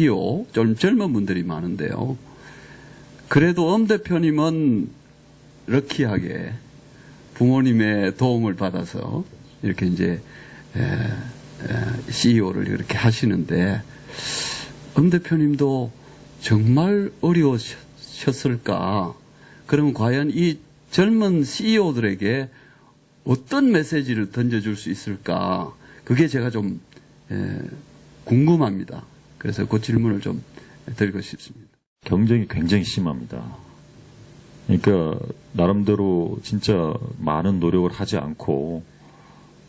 CEO, 좀 젊은 분들이 많은데요. 그래도 엄 대표님은 럭키하게 부모님의 도움을 받아서 이렇게 이제 CEO를 이렇게 하시는데, 엄 대표님도 정말 어려우셨을까? 그러면 과연 이 젊은 CEO들에게 어떤 메시지를 던져줄 수 있을까? 그게 제가 좀 궁금합니다. 그래서 그 질문을 좀 드리고 싶습니다. 경쟁이 굉장히 심합니다. 그러니까 나름대로 진짜 많은 노력을 하지 않고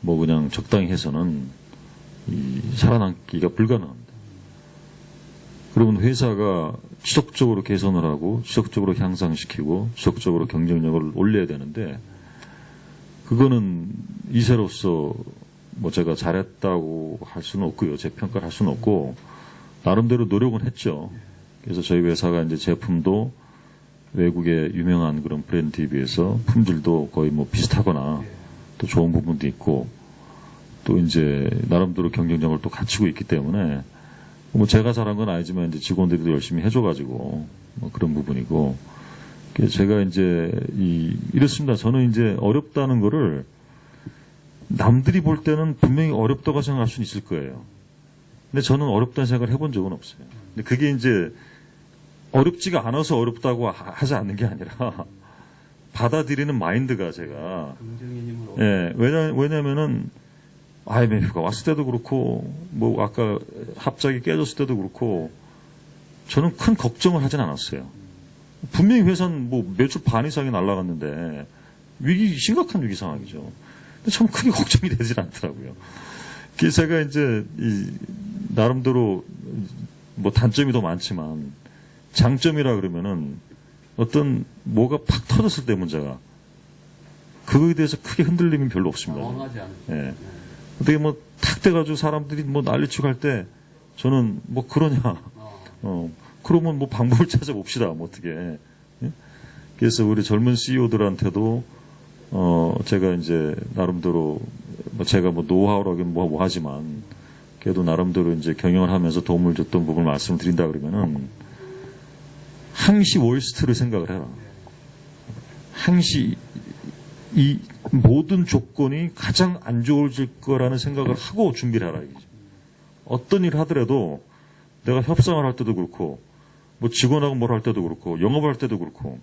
뭐 그냥 적당히 해서는 살아남기가 불가능합니다. 그러면 회사가 지속적으로 개선을 하고 지속적으로 향상시키고 지속적으로 경쟁력을 올려야 되는데, 그거는 이세로서 뭐 제가 잘했다고 할 수는 없고요. 제 평가를 할 수는 없고, 나름대로 노력은 했죠. 그래서 저희 회사가 이제 제품도 외국의 유명한 그런 브랜드에 비해서 품질도 거의 뭐 비슷하거나 또 좋은 부분도 있고, 또 이제 나름대로 경쟁력을 또 갖추고 있기 때문에 뭐 제가 잘한 건 아니지만 이제 직원들이 열심히 해줘가지고 뭐 그런 부분이고, 제가 이제 이렇습니다. 저는 이제 어렵다는 거를 남들이 볼 때는 분명히 어렵다고 생각할 수는 있을 거예요. 근데 저는 어렵다는 생각을 해본 적은 없어요. 근데 그게 이제 어렵지가 않아서 어렵다고 하지 않는 게 아니라 받아들이는 마인드가 제가, 예, 왜냐면은 IMF가 왔을 때도 그렇고 뭐 아까 합작이 깨졌을 때도 그렇고 저는 큰 걱정을 하진 않았어요. 분명히 회사는 뭐 매출 반 이상이 날아갔는데 심각한 위기 상황이죠. 근데 참 크게 걱정이 되질 않더라고요. 그래서 제가 이제 나름대로 뭐 단점이 더 많지만 장점이라 그러면은 어떤 뭐가 팍 터졌을 때 문제가 그거에 대해서 크게 흔들림이 별로 없습니다. 당황하지 않으세요. 예. 어떻게 뭐 탁 돼가지고 사람들이 뭐 난리치고 할 때 저는 뭐 그러냐. 그러면 뭐 방법을 찾아봅시다. 뭐 어떻게. 예? 그래서 우리 젊은 CEO들한테도 제가 이제 나름대로 뭐 제가 뭐 노하우라긴 뭐 하지만 그래도 나름대로 이제 경영을 하면서 도움을 줬던 부분을 말씀을 드린다 그러면은 항시 월스트를 생각을 해라. 항시 이 모든 조건이 가장 안 좋아질 거라는 생각을 하고 준비를 하라. 이거죠. 어떤 일을 하더라도 내가 협상을 할 때도 그렇고 뭐 직원하고 뭘 할 때도 그렇고 영업을 할 때도 그렇고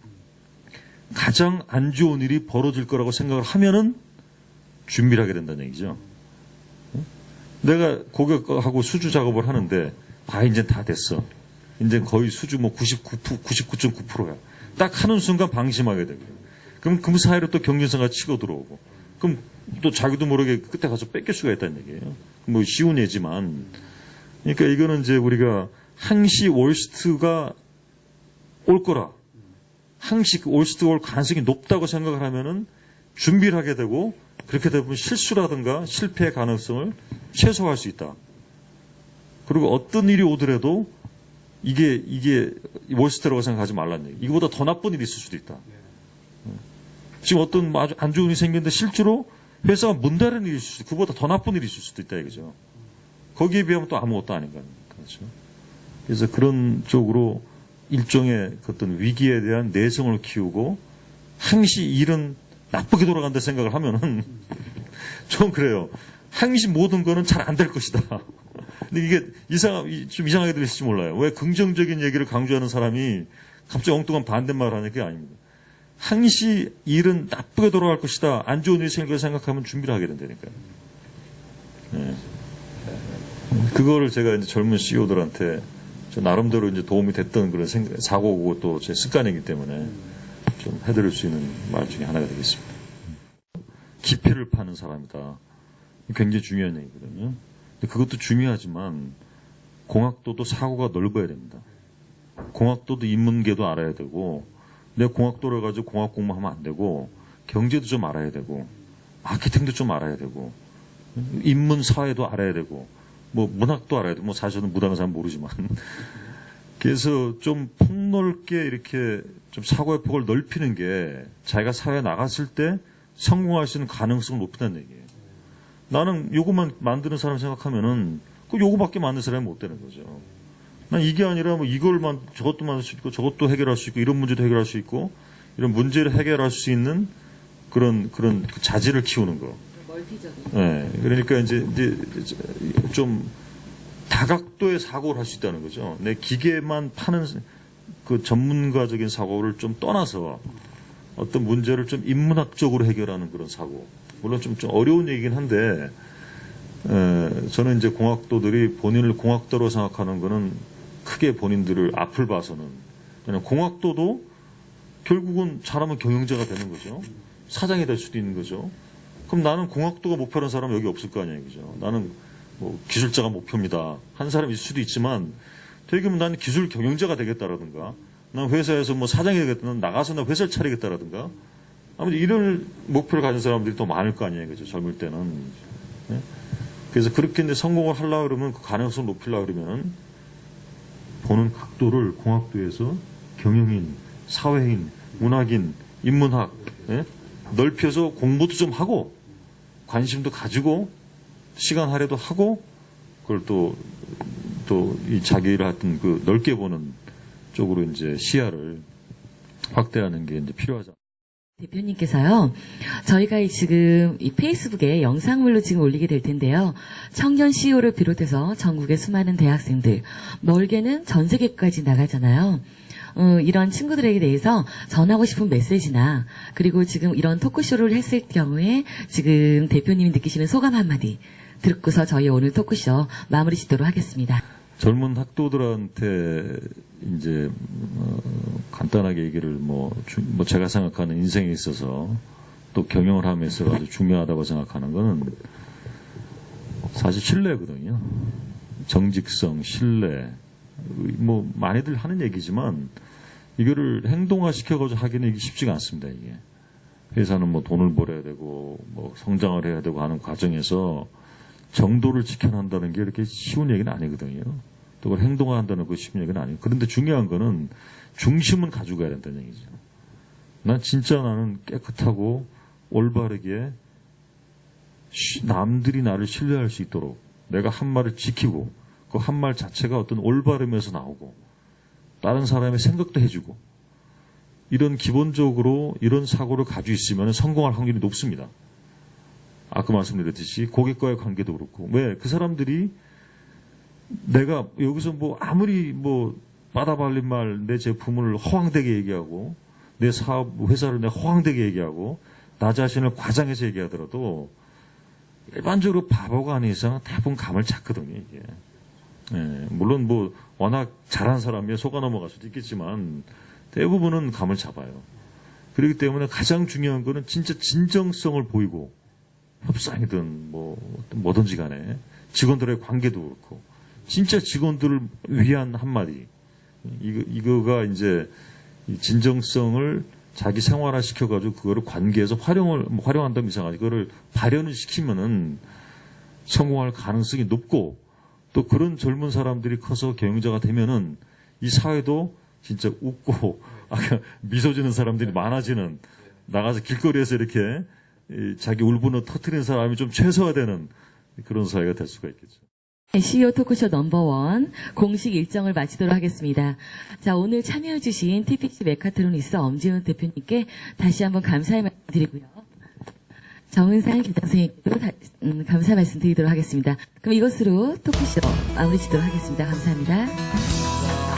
가장 안 좋은 일이 벌어질 거라고 생각을 하면은 준비를 하게 된다는 얘기죠. 내가 고객하고 수주 작업을 하는데 이제 다 됐어. 이제 거의 수주 뭐 99.9%야. 딱 하는 순간 방심하게 되고. 그럼 그 사이로 또 경쟁사가 치고 들어오고. 그럼 또 자기도 모르게 끝에 가서 뺏길 수가 있다는 얘기예요. 뭐 쉬운 예지만. 그러니까 이거는 이제 우리가 항시 월스트가 올 거라. 항시 그 월스트가 올 가능성이 높다고 생각을 하면은 준비를 하게 되고, 그렇게 되면 실수라든가 실패의 가능성을 최소화할 수 있다. 그리고 어떤 일이 오더라도 이게 월스트라고 생각하지 말라는 얘기. 이거보다 더 나쁜 일이 있을 수도 있다. 지금 어떤 아주 안 좋은 일이 생겼는데 실제로 회사가 문 닫는 일이 있을 수도 있고 그보다 더 나쁜 일이 있을 수도 있다 이거죠. 거기에 비하면 또 아무것도 아닌 거니까. 그렇죠. 그래서 그런 쪽으로 일종의 어떤 위기에 대한 내성을 키우고 항시 일은 나쁘게 돌아간다 생각을 하면은 좀 그래요. 항시 모든 거는 잘 안 될 것이다. 근데 이게 좀 이상하게 들릴지 몰라요. 왜 긍정적인 얘기를 강조하는 사람이 갑자기 엉뚱한 반대말을 하는 게 아닙니다. 항시 일은 나쁘게 돌아갈 것이다. 안 좋은 일이 생길 걸 생각하면 준비를 하게 된다니까요. 네. 그거를 제가 이제 젊은 CEO들한테 나름대로 이제 도움이 됐던 그런 사고고 또 제 습관이기 때문에 좀 해드릴 수 있는 말 중에 하나가 되겠습니다. 기회를 파는 사람이다. 굉장히 중요한 얘기거든요. 근데 그것도 중요하지만 공학도도 사고가 넓어야 됩니다. 공학도도 인문계도 알아야 되고, 내가 공학도를 가지고 공학 공부하면 안 되고, 경제도 좀 알아야 되고, 마케팅도 좀 알아야 되고, 인문 사회도 알아야 되고, 뭐 문학도 알아야 되고, 뭐 사실 저는 문학은 잘 모르지만. 그래서 좀 폭넓게 이렇게 좀 사고의 폭을 넓히는 게 자기가 사회에 나갔을 때 성공할 수 있는 가능성을 높인다는 얘기예요. 나는 요것만 만드는 사람 생각하면은 그 요거밖에 만드는 사람이 못 되는 거죠. 난 이게 아니라 뭐 이걸만 저것도 만들 수 있고 저것도 해결할 수 있고 이런 문제도 해결할 수 있고 이런 문제를 해결할 수 있는 그런 그 자질을 키우는 거. 멀티적인. 네, 그러니까 이제 좀 다각도의 사고를 할 수 있다는 거죠. 내 기계만 파는 그 전문가적인 사고를 좀 떠나서 어떤 문제를 좀 인문학적으로 해결하는 그런 사고. 물론 좀 어려운 얘기긴 한데, 저는 이제 공학도들이 본인을 공학도로 생각하는 거는 크게 본인들을 앞을 봐서는. 그냥 공학도도 결국은 잘하면 경영자가 되는 거죠. 사장이 될 수도 있는 거죠. 그럼 나는 공학도가 목표라는 사람은 여기 없을 거 아니에요. 그죠? 나는 뭐 기술자가 목표입니다. 한 사람이 있을 수도 있지만 되게면 나는 기술 경영자가 되겠다라든가 난 회사에서 뭐 사장이 되겠다. 난 나가서 나 회사를 차리겠다라든가 아무튼 이런 목표를 가진 사람들이 더 많을 거 아니에요. 그죠? 젊을 때는. 네? 그래서 그렇게 이제 성공을 하려고 그러면 그 가능성을 높이려고 그러면 보는 각도를 공학도에서 경영인, 사회인, 문학인, 인문학 예? 넓혀서 공부도 좀 하고 관심도 가지고 시간 할애도 하고 그걸 또 이 자기를 하여튼 그 넓게 보는 쪽으로 이제 시야를 확대하는 게 이제 필요하죠. 대표님께서요, 저희가 지금 이 페이스북에 영상물로 지금 올리게 될 텐데요. 청년 CEO를 비롯해서 전국의 수많은 대학생들, 멀게는 전 세계까지 나가잖아요. 이런 친구들에게 대해서 전하고 싶은 메시지나, 그리고 지금 이런 토크쇼를 했을 경우에 지금 대표님이 느끼시는 소감 한마디 듣고서 저희 오늘 토크쇼 마무리 짓도록 하겠습니다. 젊은 학도들한테 이제 간단하게 얘기를 뭐 제가 생각하는 인생에 있어서 또 경영을 하면서 아주 중요하다고 생각하는 거는 사실 신뢰거든요. 정직성, 신뢰. 뭐 많이들 하는 얘기지만 이거를 행동화 시켜가지고 하기는 이게 쉽지가 않습니다. 이게 회사는 뭐 돈을 벌어야 되고 뭐 성장을 해야 되고 하는 과정에서 정도를 지켜낸다는 게 이렇게 쉬운 얘기는 아니거든요. 또 그걸 행동화한다는 거 쉬운 얘기는 아니고. 그런데 중요한 거는 중심은 가지고 가야 된다는 얘기죠. 난 진짜 나는 깨끗하고 올바르게 남들이 나를 신뢰할 수 있도록 내가 한 말을 지키고 그 한 말 자체가 어떤 올바름에서 나오고 다른 사람의 생각도 해주고 이런 기본적으로 이런 사고를 가지고 있으면 성공할 확률이 높습니다. 아까 말씀드렸듯이 고객과의 관계도 그렇고 왜 그 사람들이 내가 여기서 뭐 아무리 뭐 빠다발린 말 내 제품을 허황되게 얘기하고 내 사업 회사를 내 허황되게 얘기하고 나 자신을 과장해서 얘기하더라도 일반적으로 바보가 아닌 이상 대부분 감을 잡거든요. 이게. 예, 물론 뭐 워낙 잘한 사람이 속아 넘어갈 수도 있겠지만 대부분은 감을 잡아요. 그렇기 때문에 가장 중요한 거는 진짜 진정성을 보이고 협상이든 뭐든지 간에 직원들의 관계도 그렇고 진짜 직원들을 위한 한마디 이거가 이제 이 진정성을 자기 생활화 시켜가지고 그거를 관계에서 활용한다면 이상하지 그거를 발현을 시키면은 성공할 가능성이 높고 또 그런 젊은 사람들이 커서 경영자가 되면은 이 사회도 진짜 웃고 미소 지는 사람들이 많아지는 나가서 길거리에서 이렇게 자기 울분을 터트리는 사람이 좀 최소화되는 그런 사회가 될 수가 있겠죠. CEO 토크쇼 넘버원 공식 일정을 마치도록 하겠습니다. 자, 오늘 참여해주신 TPC 메카트로니스 엄지훈 대표님께 다시 한번 감사의 말씀 드리고요. 정은상 교장선생님께도 감사 말씀 드리도록 하겠습니다. 그럼 이것으로 토크쇼 마무리 짓도록 하겠습니다. 감사합니다.